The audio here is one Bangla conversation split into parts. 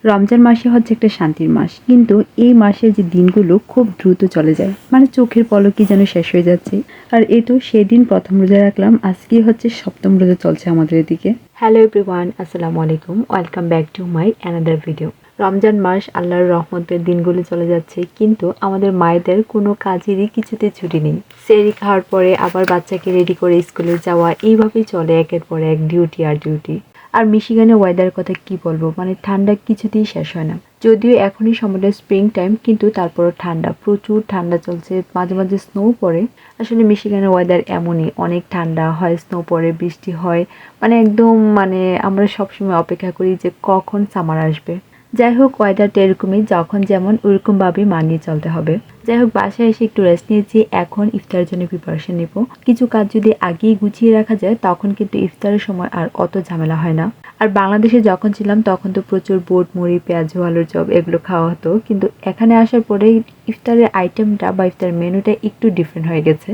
রমজান মাসে হচ্ছে একটা শান্তির মাস, কিন্তু এই মাসের যে দিনগুলো খুব দ্রুত চলে যায়, মানে চোখের পলকই যেন শেষ হয়ে যাচ্ছে। আর এই তো সেদিন প্রথম রোজা রাখলাম, আজকে হচ্ছে সপ্তম রোজা চলছে আমাদের এদিকে। হ্যালো এভরিওয়ান, আসসালামু আলাইকুম, welcome back to my another video. Ramzan মাস আল্লাহর রহমতের দিনগুলো চলে যাচ্ছে, কিন্তু আমাদের মায়েদের কোনো কাজেরই কিছুতে ছুটি নেই। সেহরি খাওয়ার পরে আবার বাচ্চাকে রেডি করে স্কুলে যাওয়া, এইভাবেই চলে একের পর এক ডিউটি আর ডিউটি। আর মিশিগানের ওয়েদার কথা কি বলবো, মানে ঠান্ডা কিছুতেই শেষ হয় না। যদিও এখনই সময়টা স্প্রিং টাইম, কিন্তু তারপরও ঠান্ডা, প্রচুর ঠান্ডা চলছে, মাঝে মাঝে স্নো পড়ে। আসলে মিশিগানের ওয়েদার এমনই, অনেক ঠান্ডা হয়, স্নো পড়ে, বৃষ্টি হয়, মানে একদম মানে আমরা সবসময় অপেক্ষা করি যে কখন সামার আসবে। যাই হোক, ওয়েদারটা এরকমই, যখন যেমন ওইরকমভাবে মানিয়ে চলতে হবে। যাই হোক, বাসায় এসে একটু রেস্ট নিয়েছি, এখন ইফতারের জন্য প্রিপারেশন নেব। কিছু কাজ যদি আগেই গুছিয়ে রাখা যায়, তখন কিন্তু ইফতারের সময় আর অত ঝামেলা হয় না। আর বাংলাদেশে যখন ছিলাম তখন তো প্রচুর বুট, মুড়ি, পেঁয়াজু, আলুর চপ এগুলো খাওয়া হতো, কিন্তু এখানে আসার পরে ইফতারের আইটেমটা বা ইফতার মেনুটা একটু ডিফারেন্ট হয়ে গেছে।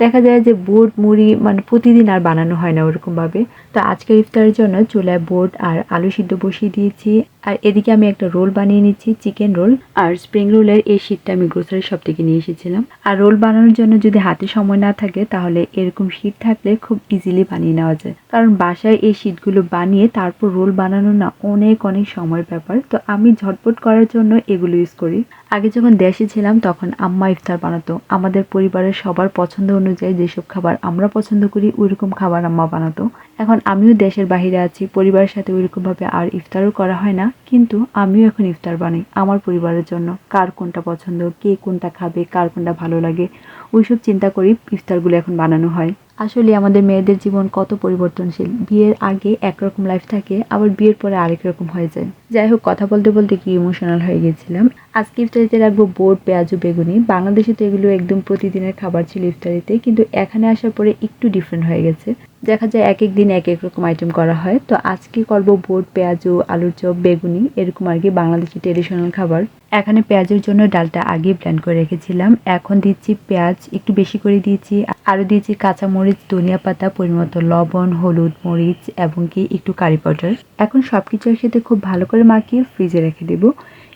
দেখা যায় যে বুট, মুড়ি মানে প্রতিদিন আর বানানো হয় না ওরকমভাবে। তো আজকের ইফতারের জন্য চুলায় বুট আর আলু সিদ্ধ বসিয়ে দিয়েছি। আর এদিকে আমি একটা রোল বানিয়ে নিচ্ছি, চিকেন রোল। আর স্প্রিং রোলের এই শীটটা আমি গ্রোসারি শপ থেকে নিয়ে এসেছিলাম। আর রোল বানানোর জন্য যদি হাতে সময় না থাকে, তাহলে এরকম শীট থাকলে খুব ইজিলি বানিয়ে নেওয়া যায়। কারণ বাসায় এই শীটগুলো বানিয়ে তারপর রোল বানানো না অনেক অনেক সময়ের ব্যাপার। তো আমি ঝটপট করার জন্য এগুলো ইউজ করি। আগে যখন দেশে ছিলাম তখন আম্মা ইফতার বানাতো, আমাদের পরিবারের সবার পছন্দ অনুযায়ী যেসব খাবার আমরা পছন্দ করি ওইরকম খাবার আম্মা বানাতো। এখন আমিও দেশের বাইরে আছি, পরিবারের সাথে ওইরকমভাবে আর ইফতারও করা হয় না, কিন্তু আমিও এখন ইফতার বানাই আমার পরিবারের জন্য। কার কোনটা পছন্দ, কে কোনটা খাবে, কার কোনটা ভালো লাগে, ওইসব চিন্তা করি ইফতারগুলো এখন বানানো হয়। আসলে আমাদের মেয়েদের জীবন কত পরিবর্তনশীল, বিয়ের আগে একরকম লাইফ থাকে, আবার বিয়ের পরে আরেক রকম হয়ে যায়। যাই হোক, কথা বলতে বলতে কি ইমোশনাল হয়ে গেছিলাম। আজকে ইফতারিতে রাখবো বোট, পেঁয়াজু, বেগুনি। বাংলাদেশে তো এগুলো একদম প্রতিদিনের খাবার ছিল ইফতারিতে, কিন্তু এখানে আসার পরে একটু ডিফারেন্ট হয়ে গেছে। দেখা যায় এক এক দিন এক এক রকম আইটেম করা হয়। তো আজকে করব বোট, পেঁয়াজু, আলুর চপ, বেগুনি, এরকম আর কি বাংলাদেশি ট্রেডিশনাল খাবার। এখানে পেঁয়াজের জন্য ডালটা আগে ব্লেন্ড করে রেখেছিলাম। এখন দিচ্ছি পেঁয়াজ, একটু বেশি করে দিয়েছি। আরও দিয়েছি কাঁচামরিচ, ধনিয়া পাতা, পরিমতো লবণ, হলুদ, মরিচ এবং কি একটু কারি পাউডার। এখন সবকিছু একসাথে খুব ভালো করে মাখিয়ে ফ্রিজে রেখে দেব।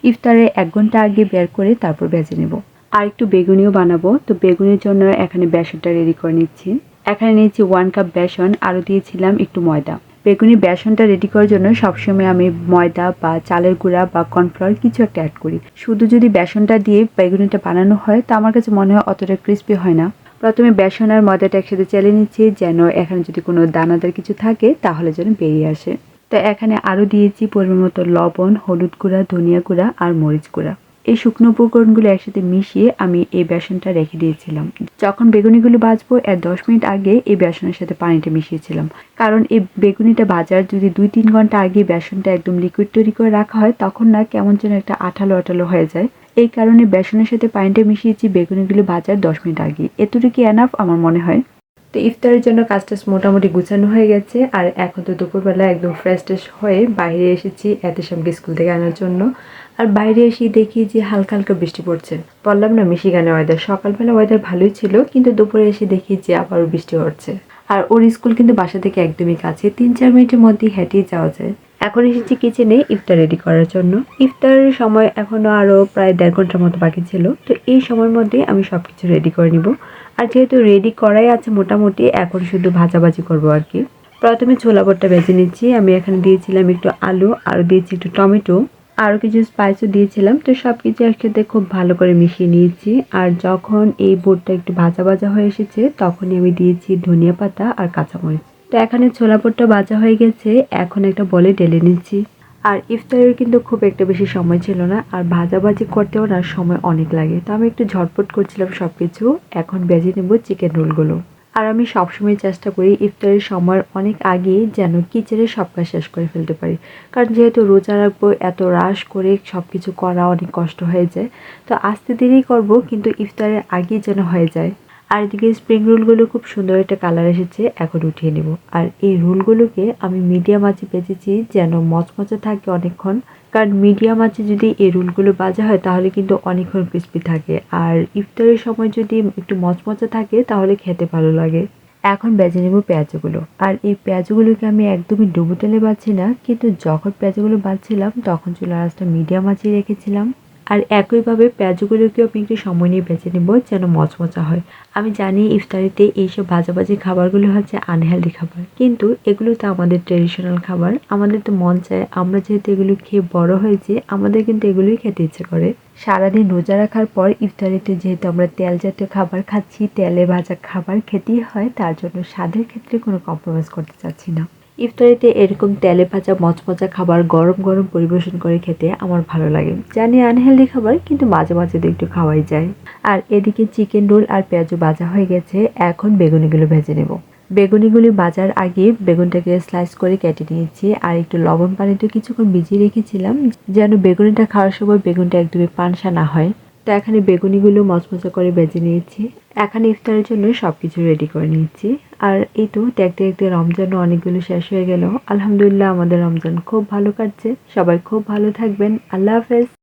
ইফতারে 1 ঘন্টা আগে বের করে তারপর ভেজে নেব। আর একটু বেগুনিও বানাবো, তো বেগুনির জন্য এখানে বেসনটা রেডি করে নিচ্ছি। এখানে নিয়েছি 1 কাপ বেসন, আরও দিয়েছিলাম একটু ময়দা। বেগুনি বেসনটা রেডি করার জন্য সবসময় আমি ময়দা বা চালের গুঁড়া বা কর্নফ্লাওয়ার কিছু একটা অ্যাড করি। শুধু যদি বেসনটা দিয়ে বেগুনিটা বানানো হয়, তা আমার কাছে মনে হয় অতটা ক্রিস্পি হয় না। প্রথমে বেসন আর ময়দাটা একসাথে চেলে নিচ্ছি, যেন এখানে যদি কোনো দানাদার কিছু থাকে তাহলে যেন বেরিয়ে আসে। তো এখানে আরও দিয়েছি পরিমাণ মতো লবণ, হলুদ গুঁড়া, ধনিয়া গুঁড়া আর মরিচ গুঁড়া। এই শুকনো উপকরণগুলো একসাথে মিশিয়ে আমি এই বেসনটা রেখে দিয়েছিলাম। যখন বেগুনিগুলো ভাজবো এর 10 মিনিট আগে এই বেসনের সাথে পানিটা মিশিয়েছিলাম। কারণ এই বেগুনিটা ভাজার যদি 2-3 ঘন্টা আগে বেসনটা একদম লিকুইড তৈরি করে রাখা হয়, তখন না কেমন যেন একটা আঠালো আঠালো হয়ে যায়। এই কারণে বেসনের সাথে পানিটা মিশিয়েছি বেগুনিগুলো ভাজার 10 মিনিট আগে। এতটুকু এনাফ আমার মনে হয়। তো ইফতারের জন্য কাজটা মোটামুটি গুছানো হয়ে গেছে। আর এখন তো দুপুরবেলা একদম ফ্রেশ ট্রেশ হয়ে বাইরে এসেছি এতেশামকে স্কুল থেকে আনার জন্য। আর বাইরে এসে দেখি যে হালকা হালকা বৃষ্টি পড়ছে। বললাম না মিশিগানের ওয়েদার, সকালবেলা ওয়েদার ভালোই ছিল, কিন্তু দুপুরে এসে দেখি যে আবারও বৃষ্টি হচ্ছে। আর ওর স্কুল কিন্তু বাসা থেকে একদমই কাছে, 3-4 মিনিটের মধ্যেই হেঁটেই যাওয়া যায়। এখন এসেছি কিচেনে ইফতার রেডি করার জন্য। ইফতারের সময় এখনো আরও প্রায় 1.5 ঘন্টার মতো বাকি ছিল। তো এই সময়ের মধ্যে আমি সবকিছু রেডি করে নিব। আর যেহেতু রেডি করাই আছে মোটামুটি, এখন শুধু ভাজাভাজি করবো আর কি। প্রথমে ছোলা ভুট্টা ভেজে নিচ্ছি। আমি এখানে দিয়েছিলাম একটু আলু, আরও দিয়েছি একটু টমেটো, আরও কিছু স্পাইসও দিয়েছিলাম। তো সব কিছু একসাথে খুব ভালো করে মিশিয়ে নিয়েছি। আর যখন এই বুটটা একটু ভাজা ভাজা হয়ে এসেছে, তখনই আমি দিয়েছি ধনিয়া পাতা আর কাঁচামরিচ। তো এখানে ছোলা ভুট্টা ভাজা হয়ে গেছে, এখন একটা বলে ঢেলে নিচ্ছি। আর ইফতারের কিন্তু খুব একটা বেশি সময় ছিল না, আর ভাজাভাজি করতেও না সময় অনেক লাগে। তো আমি একটু ঝটপট করছিলাম সব কিছু। এখন ভেজে নেব চিকেন রোলগুলো। আর আমি সবসময় চেষ্টা করি ইফতারের সময়ের অনেক আগেই যেন কিচেনের সব কাজ শেষ করে ফেলতে পারি। কারণ যেহেতু রোজা রাখবো, এত রাশ করে সব কিছু করা অনেক কষ্ট হয়ে যায়। তো আস্তে ধীরেই করব, কিন্তু ইফতারের আগেই যেন হয়ে যায়। আর এদিকে স্প্রিং রোলগুলো খুব সুন্দর একটা কালার এসেছে, এখন উঠিয়ে নেব। আর এই রোলগুলোকে আমি মিডিয়াম আঁচে ভেজেছি, যেন মচমচে থাকে অনেকক্ষণ। কারণ মিডিয়াম আঁচে যদি এই রোলগুলো ভাজা হয় তাহলে কিন্তু অনেকক্ষণ ক্রিস্পি থাকে। আর ইফতারের সময় যদি একটু মচমচে থাকে তাহলে খেতে ভালো লাগে। এখন বেজে নেব পেঁয়াজগুলো। আর এই পেঁয়াজগুলোকে আমি একদমই ডুবো তেলে ভাজছি না, কিন্তু যখন পেঁয়াজগুলো ভাজছিলাম তখন চুলার আঁচটা মিডিয়াম আঁচে রেখেছিলাম। আর একইভাবে পেঁয়াজগুলোকেও আমি একটু সময় নিয়ে ভেজে নেব যেন মচমচা হয়। আমি জানি ইফতারিতে এইসব ভাজাভাজি খাবারগুলো হচ্ছে আনহেলদি খাবার, কিন্তু এগুলো তো আমাদের ট্রেডিশনাল খাবার। আমাদের তো মন চায়, আমরা যেহেতু এগুলো খেয়ে বড় হয়েছি, আমাদের কিন্তু এগুলোই খেতে ইচ্ছে করে। সারাদিন রোজা রাখার পর ইফতারিতে যেহেতু আমরা তেল জাতীয় খাবার খাচ্ছি, তেলে ভাজা খাবার খেতেই হয়, তার জন্য স্বাদের ক্ষেত্রে কোনো কম্প্রোমাইজ করতে চাচ্ছি না। ইফতারিতে এরকম তেলে ভাজা মচমচা খাবার গরম গরম পরিবেশন করে খেতে আমার ভালো লাগে। জানি আনহেলদি খাবার, কিন্তু মাঝে মাঝে তো একটু খাওয়াই যায়। আর এদিকে চিকেন রোল আর পেঁয়াজু ভাজা হয়ে গেছে, এখন বেগুনিগুলো ভেজে নেব। বেগুনিগুলি ভাজার আগে বেগুনটাকে স্লাইস করে কেটে নিয়েছি, আর একটু লবণ পানিতে কিছুক্ষণ ভিজিয়ে রেখেছিলাম যেন বেগুনিটা খাওয়ার সময় বেগুনটা একদমই পানসা না হয়। তো এখানে বেগুনিগুলো মচমচা করে ভেজে নিয়েছি। এখানে ইফতারের জন্য সবকিছু রেডি করে নিয়েছি। আর এই তো দেখতে দেখতে রমজানও অনেকগুলো শেষ হয়ে গেল। আলহামদুলিল্লাহ, আমাদের রমজান খুব ভালো কাটছে। সবাই খুব ভালো থাকবেন। আল্লাহ হাফেজ।